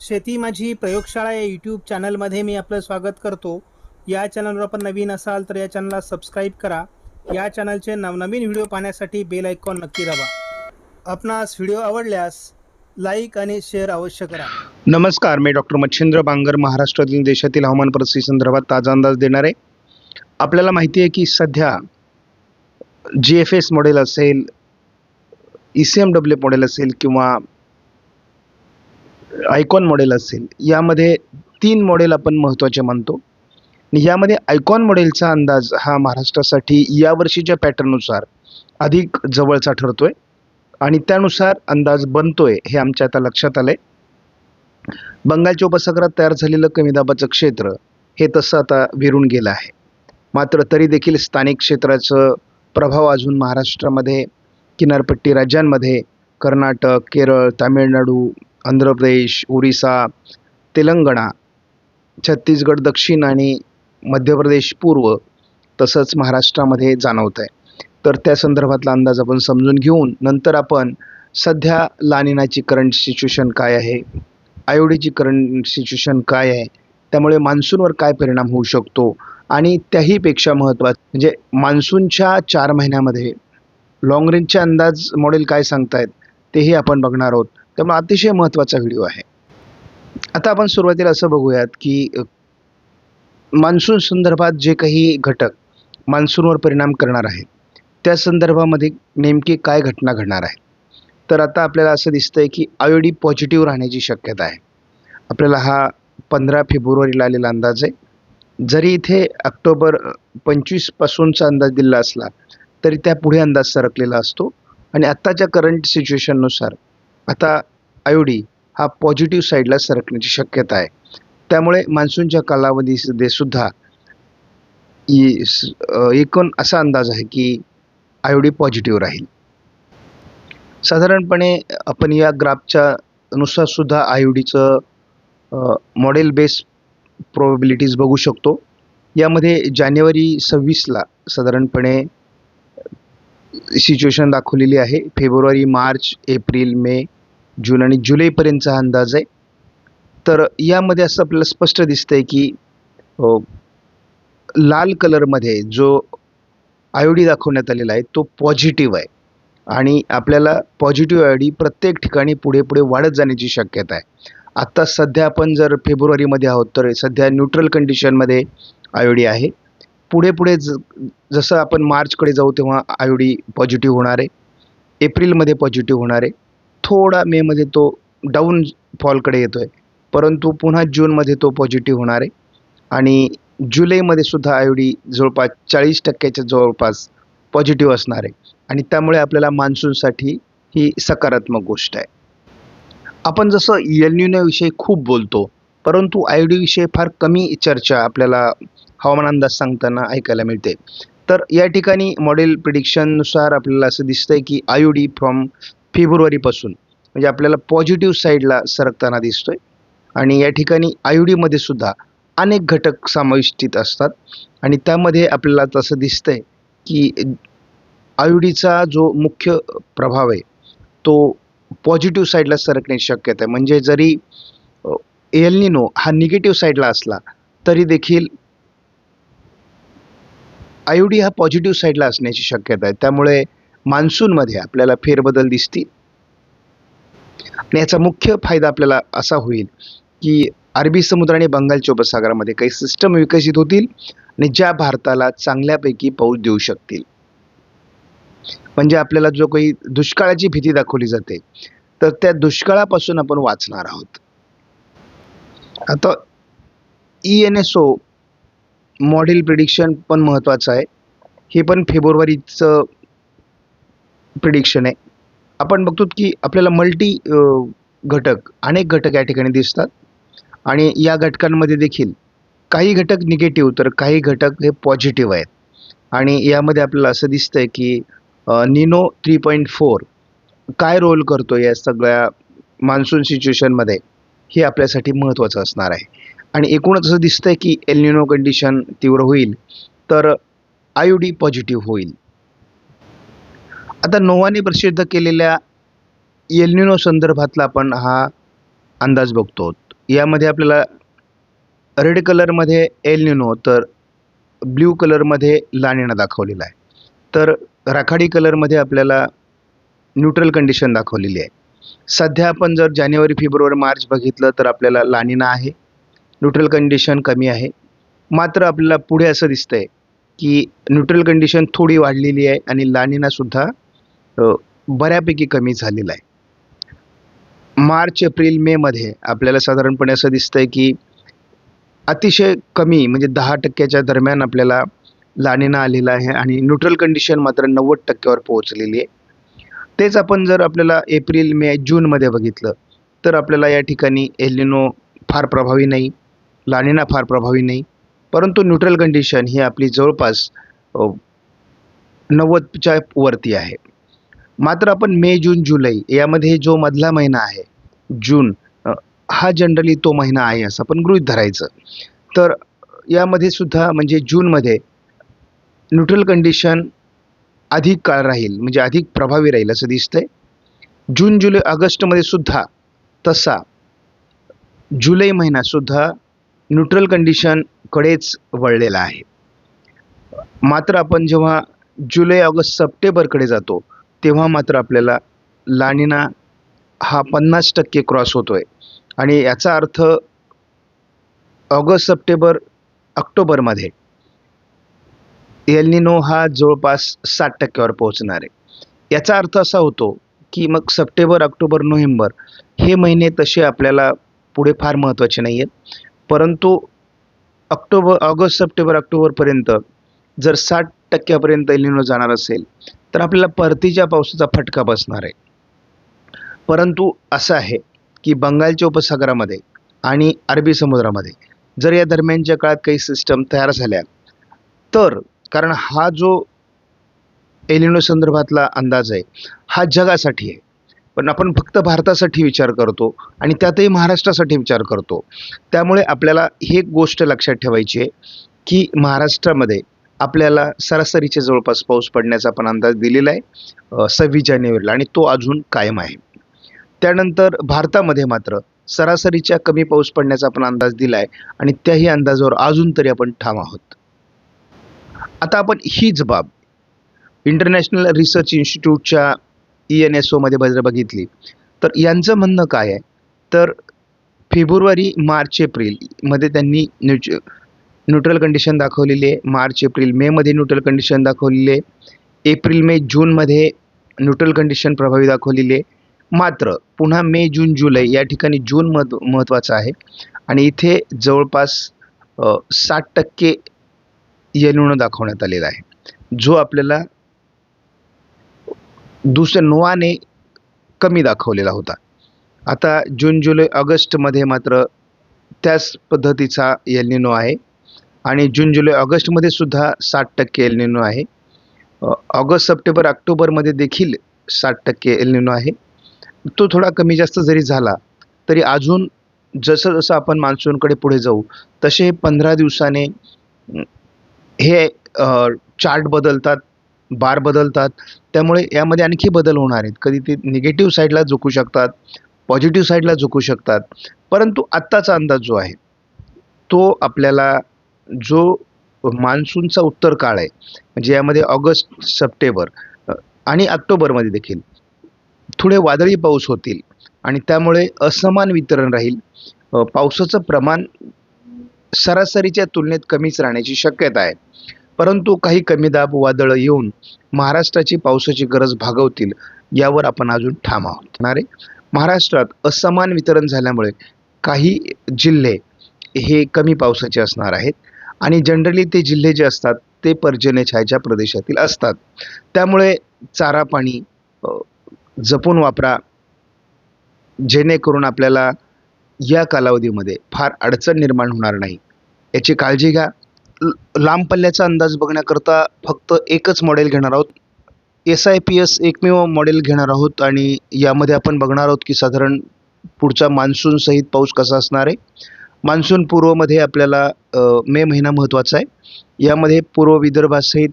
शेती माझी प्रयोगशाळा या यूट्यूब चॅनलमध्ये मी आपलं स्वागत करतो. या चॅनलवर आपण नवीन असाल तर या चॅनलला सबस्क्राईब करा. या चॅनलचे नवनवीन व्हिडिओ पाहण्यासाठी बेल आयकॉन नक्की दाबा. आपणास व्हिडिओ आवडल्यास लाईक आणि शेअर अवश्य करा. नमस्कार, मी डॉक्टर मच्छिंद्र बांगर महाराष्ट्रातील देशातील हवामान परिस्थिती संदर्भात ताजा अंदाज देणार आहे. आपल्याला माहिती आहे की सध्या GFS मॉडेल असेल, ECMW मॉडेल असेल किंवा आयकॉन मॉडेल असेल, यामध्ये 3 मॉडेल आपण महत्त्वाचे मानतो. यामध्ये आयकॉन मॉडेलचा अंदाज हा महाराष्ट्रासाठी यावर्षीच्या पॅटर्ननुसार अधिक जवळचा ठरतोय आणि त्यानुसार अंदाज बनतोय हे आमच्या आता लक्षात आलंय. बंगालच्या उपसागरात तयार झालेलं कमी दाबाचं क्षेत्र हे तसं आता विरून गेलं आहे. मात्र तरी देखील स्थानिक क्षेत्राचं प्रभाव अजून महाराष्ट्रामध्ये, किनारपट्टी राज्यांमध्ये कर्नाटक, केरळ, तामिळनाडू, आंध्र प्रदेश, ओरिसा, तेलंगणा, छत्तीसगड दक्षिण आणि मध्य प्रदेश पूर्व तसंच महाराष्ट्रामध्ये जाणवत आहे. तर त्या संदर्भातला अंदाज आपण समजून घेऊन नंतर आपण सध्या लानिनाची करंट सिच्युएशन काय आहे, आयोडीची करंट सिच्युएशन काय आहे, त्यामुळे मान्सूनवर काय परिणाम होऊ शकतो आणि त्याहीपेक्षा महत्त्वाचं म्हणजे मान्सूनच्या 4 महिन्यामध्ये लाँग रेंजचे अंदाज मॉडेल काय सांगतायत तेही आपण बघणार आहोत. त्यामुळे अतिशय महत्त्वाचा व्हिडिओ आहे. आता आपण सुरुवातीला असं बघूयात की मान्सून संदर्भात जे काही घटक मान्सूनवर परिणाम करणार आहेत त्या संदर्भामध्ये नेमकी काय घटना घडणार आहे. तर आता आपल्याला असं दिसतंय की आयोडी पॉझिटिव्ह राहण्याची शक्यता आहे. आपल्याला हा 15 फेब्रुवारीला आलेला अंदाज आहे. जरी इथे ऑक्टोबर 25 पासूनचा अंदाज दिला असला तरी त्या पुढे अंदाज सरकलेला असतो आणि आत्ताच्या करंट सिच्युएशननुसार आता आयोडी हा पॉझिटिव्ह साईडला सरकण्याची शक्यता आहे. त्यामुळे मान्सूनच्या कालावधीमध्ये सुद्धा एकूण असा अंदाज आहे की आयोडी पॉझिटिव्ह राहील. साधारणपणे आपण या ग्राफच्या नुसार सुद्धा आयोडीचं मॉडेल बेस प्रोबॅबिलिटीज बघू शकतो. यामध्ये जानेवारी 26ला साधारणपणे सिच्युएशन दाखवलेली आहे. फेब्रुवारी, मार्च, एप्रिल, मे, जून आणि जुलैपर्यंतचा अंदाज आहे. तर यामध्ये असं आपल्याला स्पष्ट दिसतंय की लाल कलरमध्ये जो आयोडी दाखवण्यात आलेला आहे तो पॉझिटिव्ह आहे आणि आपल्याला पॉझिटिव्ह आयोडी प्रत्येक ठिकाणी पुढे पुढे वाढत जाण्याची शक्यता आहे. आत्ता सध्या आपण जर फेब्रुवारीमध्ये आहोत तर सध्या न्यूट्रल कंडिशनमध्ये आयोडी आहे. पुढे पुढे जसं आपण मार्चकडे जाऊ तेव्हा आयोडी पॉझिटिव्ह होणार आहे, एप्रिलमध्ये पॉझिटिव्ह होणार आहे, थोडा मेमध्ये तो डाऊन फॉलकडे येतो आहे, परंतु पुन्हा जूनमध्ये तो पॉझिटिव्ह होणार आहे आणि जुलैमध्ये सुद्धा आयोडी जवळपास 40% जवळपास पॉझिटिव्ह असणार आहे आणि त्यामुळे आपल्याला मान्सूनसाठी ही सकारात्मक गोष्ट आहे. आपण जसं एल निनोविषयी खूप बोलतो परंतु आयोडीविषयी फार कमी चर्चा आपल्याला हवामान अंदाज सांगताना ऐकायला मिळते. तर या ठिकाणी मॉडेल प्रिडिक्शननुसार आपल्याला असं दिसतंय की आयोडी फ्रॉम फेब्रुवारीपासून म्हणजे आपल्याला पॉझिटिव्ह साईडला सरकताना दिसतोय आणि या ठिकाणी आयोडीमध्ये सुद्धा अनेक घटक समाविष्टित असतात आणि त्यामध्ये आपल्याला तसं दिसतंय की आयोडीचा जो मुख्य प्रभाव आहे तो पॉझिटिव्ह साईडला सरकण्याची शक्यता आहे. म्हणजे जरी एल निनो हा निगेटिव्ह साईडला असला तरी देखील आयोडी हा पॉझिटिव्ह साईडला असण्याची शक्यता आहे. त्यामुळे मान्सूनमध्ये आपल्याला फेरबदल दिसतील आणि याचा मुख्य फायदा आपल्याला असा होईल की अरबी समुद्र आणि बंगालच्या उपसागरामध्ये काही सिस्टम विकसित होतील आणि ज्या भारताला चांगल्यापैकी पाऊस देऊ शकतील. म्हणजे आपल्याला जो काही दुष्काळाची भीती दाखवली जाते तर त्या दुष्काळापासून आपण वाचणार आहोत. आता ENSO मॉडेल प्रिडिक्शन पण महत्त्वाचं आहे. हे पण फेब्रुवारीचं प्रिडिक्शन आहे. आपण बघतो की आपल्याला अनेक घटक या ठिकाणी दिसतात आणि या घटकांमध्ये देखील काही घटक निगेटिव्ह तर काही घटक हे पॉझिटिव्ह आहेत आणि यामध्ये आपल्याला असं दिसतंय की निनो 3.4 काय रोल करतो या सगळ्या मान्सून सिच्युएशनमध्ये हे आपल्यासाठी महत्त्वाचं असणार आहे. आणि एकूणच असं दिसतंय की एल निनो कंडिशन तीव्र होईल तर आयोडी पॉझिटिव्ह होईल. आता नोवाने प्रसिद्ध केलेल्या एल निनो संदर्भातला आपण हा अंदाज बघतो. यामध्ये आपल्याला रेड कलरमध्ये एल निनो तर ब्ल्यू कलरमध्ये लानिना दाखवलेला आहे. तर राखाडी कलरमध्ये आपल्याला न्यूट्रल कंडिशन दाखवलेली आहे. सध्या आपण जर जानेवारी, फेब्रुवारी, मार्च बघितलं तर आपल्याला लानिना आहे, न्यूट्रल कंडिशन कमी आहे. मात्र आपल्याला पुढे असं दिसतंय की न्यूट्रल कंडिशन थोडी वाढलेली आहे आणि लानिनासुद्धा बऱ्यापैकी कमी झालेला आहे. मार्च, एप्रिल, मेमध्ये आपल्याला साधारणपणे असं दिसतंय की अतिशय कमी म्हणजे 10% दरम्यान आपल्याला लानिना आलेला आहे आणि न्यूट्रल कंडिशन मात्र 90% वर पोहोचलेली आहे. तेच आपण जर आपल्याला एप्रिल, मे, जूनमध्ये बघितलं तर आपल्याला या ठिकाणी एल निनो फार प्रभावी नाही, लानिना फार प्रभावी नाही, परंतु न्यूट्रल कंडिशन ही आपली जवळपास 90च्या वरती आहे. मात्र आपण मे, जून, जुलै यामध्ये जो मधला महिना आहे जून, हा जनरली तो महिना आहे असं आपण गृहीत धरायचं. तर यामध्ये सुद्धा म्हणजे जूनमध्ये न्यूट्रल कंडिशन अधिक काळ राहील म्हणजे अधिक प्रभावी राहील असं दिसतंय. जून, जुलै, ऑगस्टमध्ये सुद्धा तसा जुलै महिनासुद्धा न्यूट्रल कंडिशनकडेच वळलेला आहे. मात्र आपण जेव्हा जुलै, ऑगस्ट, सप्टेंबरकडे जातो तेव्हा मात्र आपल्याला लानिना हा 50% क्रॉस होतोय आणि याचा अर्थ ऑगस्ट, सप्टेंबर, ऑक्टोबरमध्ये एल निनो हा जवळपास 60% वर पोहोचणार आहे. याचा अर्थ असा होतो की मग सप्टेंबर, ऑक्टोबर, नोव्हेंबर हे महिने तसे आपल्याला पुढे फार महत्त्वाचे नाही आहेत, परंतु ऑगस्ट, सप्टेंबर, ऑक्टोबरपर्यंत जर 60% एल निनो जाणार असेल तर आपल्याला परतीच्या पावसाचा फटका बसणार आहे. परंतु असं आहे की बंगालच्या उपसागरामध्ये आणि अरबी समुद्रामध्ये जर या दरम्यानच्या काळात काही सिस्टम तयार झाल्या तर, कारण हा जो एल निनो संदर्भातला अंदाज आहे हा जगासाठी आहे, पण आपण फक्त भारतासाठी विचार करतो आणि त्यातही महाराष्ट्रासाठी विचार करतो. त्यामुळे आपल्याला ही एक गोष्ट लक्षात ठेवायची आहे की महाराष्ट्रामध्ये आपल्याला सरासरीच्या जवळपास पाऊस पडण्याचा आपण अंदाज दिलेला आहे 26 जानेवारीला आणि तो अजून कायम आहे. त्यानंतर भारतामध्ये मात्र सरासरीच्या कमी पाऊस पडण्याचा आपण अंदाज दिला आहे आणि त्याही अंदाजावर अजून तरी आपण ठाम आहोत. आता आपण हीच बाब इंटरनॅशनल रिसर्च इन्स्टिट्यूटच्या ENSOमध्ये जर बघितली तर यांचं म्हणणं काय आहे, तर फेब्रुवारी, मार्च, एप्रिलमध्ये त्यांनी न्यूट्रल कंडिशन दाखवलेली आहे. मार्च, एप्रिल, मेमध्ये न्यूट्रल कंडिशन दाखवलेली आहे. एप्रिल, मे, जूनमध्ये न्यूट्रल कंडिशन प्रभावी दाखवलेली आहे. मात्र पुन्हा मे, जून, जुलै या ठिकाणी जून महत्त्वाचं आहे आणि इथे जवळपास 60% एल निनो दाखवण्यात आलेला आहे, जो आपल्याला नोआने कमी दाखवलेला होता. आता जून, जुलै, ऑगस्टमध्ये मात्र त्याच पद्धतीचा एल निनो आहे आणि जून, जुलै, ऑगस्टमध्ये सुद्धा 60% एल निनो आहे. ऑगस्ट, सप्टेंबर, ऑक्टोबरमध्ये देखील 60% एल निनो आहे. तो थोडा कमी जास्त जरी झाला तरी अजून जसं जसं आपण मान्सूनकडे पुढे जाऊ तसे 15 दिवसाने हे चार्ट बदलतात, बार बदलतात, त्यामुळे यामध्ये आणखी बदल होणार आहेत. कधी ते निगेटिव्ह साईडला झुकू शकतात, पॉझिटिव्ह साईडला झुकू शकतात, परंतु आत्ताचा अंदाज जो आहे तो आपल्याला जो मान्सूनचा उत्तर काळ आहे म्हणजे यामध्ये ऑगस्ट, सप्टेंबर आणि ऑक्टोबरमध्ये देखील थोडे वादळी पाऊस होतील आणि त्यामुळे असमान वितरण राहील. पावसाचं प्रमाण सरासरीच्या तुलनेत कमीच राहण्याची शक्यता आहे, परंतु काही कमी दाब वादळं येऊन महाराष्ट्राची पावसाची गरज भागवतील यावर आपण अजून ठाम आहोत. महाराष्ट्रात असमान वितरण झाल्यामुळे काही जिल्हे हे कमी पावसाचे असणार आहेत आणि जनरली ते जिल्हे जे असतात ते पर्जन्यछायेच्या प्रदेशातील असतात. त्यामुळे चारा पाणी जपून वापरा, जेणेकरून आपल्याला या कालावधीमध्ये फार अडचण निर्माण होणार नाही याची काळजी घ्या. लांब पल्ल्याचा अंदाज बघण्याकरता फक्त एकच मॉडेल घेणार आहोत, SIPS एकमेव मॉडेल घेणार आहोत आणि यामध्ये आपण बघणार आहोत की साधारण पुढचा मान्सून सहित पाऊस कसा असणार आहे. मान्सून पूर्वमध्ये आपल्याला मे महिना महत्त्वाचा आहे. यामध्ये पूर्व विदर्भासहित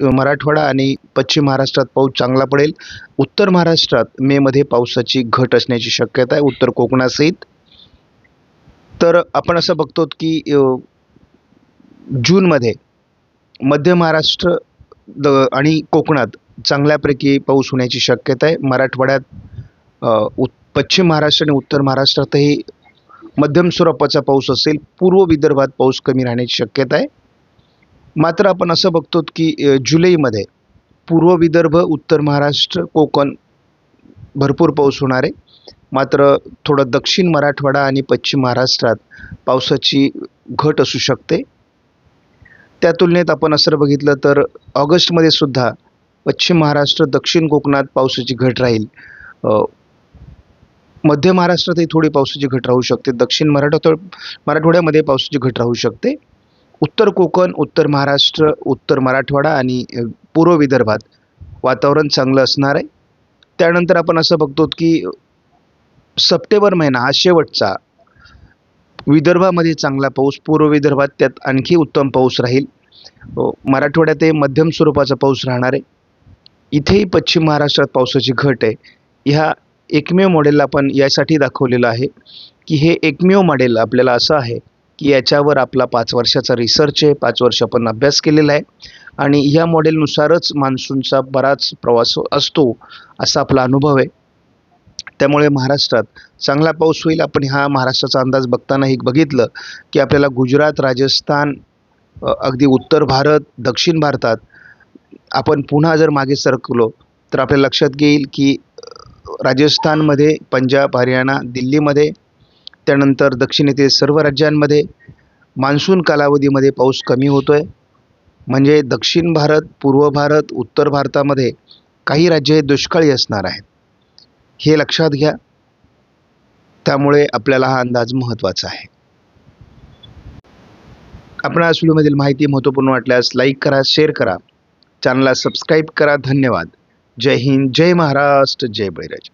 मराठवाडा आणि पश्चिम महाराष्ट्रात पाऊस चांगला पडेल. उत्तर महाराष्ट्रात मेमध्ये पावसाची घट असण्याची शक्यता आहे, उत्तर कोकणासहित. तर आपण असं बघतो की जूनमध्ये मध्य महाराष्ट्र आणि कोकणात चांगल्यापैकी पाऊस होण्याची शक्यता आहे. मराठवाड्यात पश्चिम महाराष्ट्र आणि उत्तर महाराष्ट्रातही मध्यम स्वरूपाचा पाऊस असेल. पूर्व विदर्भात पाऊस कमी राहण्याची शक्यता आहे. मात्र आपण असं बघतो की जुलैमध्ये पूर्व विदर्भ, उत्तर महाराष्ट्र, कोकण भरपूर पाऊस होणार आहे. मात्र थोडं दक्षिण मराठवाडा आणि पश्चिम महाराष्ट्रात पावसाची घट असू शकते. त्या तुलनेत आपण असं बघितलं तर ऑगस्टमध्ये सुद्धा पश्चिम महाराष्ट्र, दक्षिण कोकणात पावसाची घट राहील. मध्य महाराष्ट्रातही थोडी पावसाची घट राहू शकते. दक्षिण मराठवाड्यामध्ये पावसाची घट राहू शकते. उत्तर कोकण, उत्तर महाराष्ट्र, उत्तर मराठवाडा आणि पूर्व विदर्भात वातावरण चांगलं असणार आहे. त्यानंतर आपण असं बघतो की सप्टेंबर महिना हा शेवटचा, विदर्भामध्ये चांगला पाऊस, पूर्व विदर्भात त्यात आणखी उत्तम पाऊस राहील. मराठवाड्यातही मध्यम स्वरूपाचा पाऊस राहणार आहे. इथेही पश्चिम महाराष्ट्रात पावसाची घट आहे. ह्या एकमेव मॉडेलला आपण यासाठी दाखवलेलं आहे की हे एकमेव मॉडेल आपल्याला असं आहे की याच्यावर आपला 5 वर्षाचा रिसर्च आहे. 5 वर्ष आपण अभ्यास केलेला आहे आणि ह्या मॉडेलनुसारच मान्सूनचा बराच प्रवास असतो असा आपला अनुभव आहे. त्यामुळे महाराष्ट्रात चांगला पाऊस होईल. आपण हा महाराष्ट्राचा अंदाज बघतानाही बघितलं की आपल्याला गुजरात, राजस्थान, अगदी उत्तर भारत, दक्षिण भारतात आपण पुन्हा जर मागे सरकलो तर आपल्या लक्षात येईल की राजस्थानमध्ये, पंजाब, हरियाणा, दिल्लीमध्ये, त्यानंतर दक्षिणेतील सर्व राज्यांमध्ये मान्सून कालावधीमध्ये पाऊस कमी होतो आहे. म्हणजे दक्षिण भारत, पूर्व भारत, उत्तर भारतामध्ये काही राज्ये दुष्काळी असणार आहेत. हे लक्षात घ्या. त्यामुळे आपल्याला हा अंदाज महत्त्वाचा आहे. आपण आज व्हिडिओमधील माहिती महत्त्वपूर्ण वाटल्यास लाईक करा, शेअर करा, चॅनलला सबस्क्राईब करा. धन्यवाद. जय हिंद, जय महाराष्ट्र, जय बळीराजा.